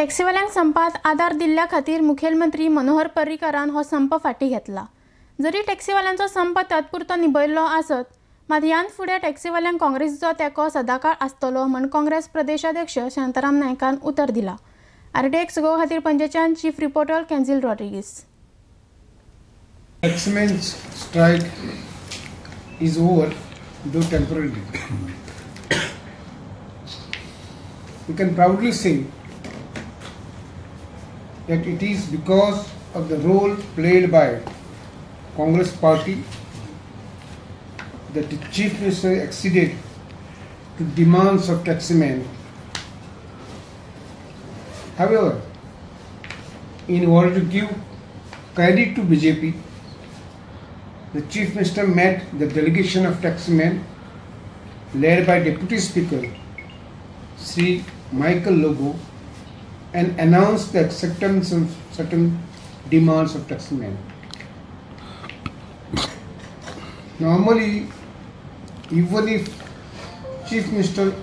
टॅक्सीवाल्यांक संपात आदार दिल्ल्या खातीर मुखेलमंत्री मनोहर पर्रीकारान हो संप फाटी घेतला। जरी टॅक्सीवाल्यांचो संप तात्पुरतो निभयल्लो आसत, मात ह्यान फुडें टॅक्सीवाल्यांक काँग्रेसीचो तेंको सदांकाळ आसतलो म्हण काँग्रेस प्रदेशाध्यक्ष शांताराम नायकान उतर दिला। RTX गोवा खातीर पणजेच्यान chief reporter Kenzil Rodrigues. Taxmen's strike is over, though temporarily. We can proudly say that it is because of the role played by Congress Party that the Chief Minister acceded to demands of taximen. However, in order to give credit to BJP, the Chief Minister met the delegation of taximen led by Deputy Speaker Sri Michael Lobo and announced the acceptance of certain demands of taximen. Normally, even if Chief Minister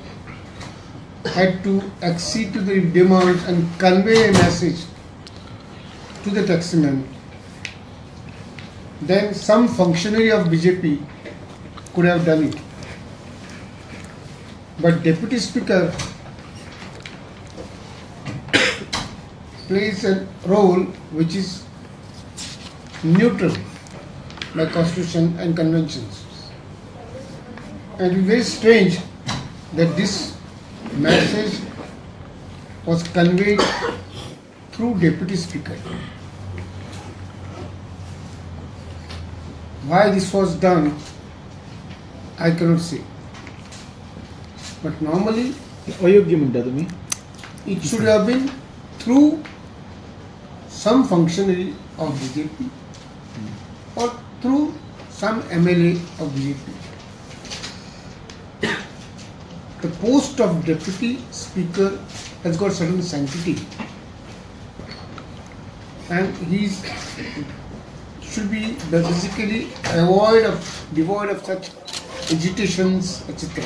had to accede to the demands and convey a message to the taximen, then some functionary of BJP could have done it. But Deputy Speaker plays a role which is neutral by constitution and conventions. And it is very strange that this message was conveyed through Deputy Speaker. Why this was done, I cannot say. But normally, it should have been through some functionary of BJP or through some MLA of BJP. The post of Deputy Speaker has got certain sanctity, and he should be basically devoid of such agitations, etc.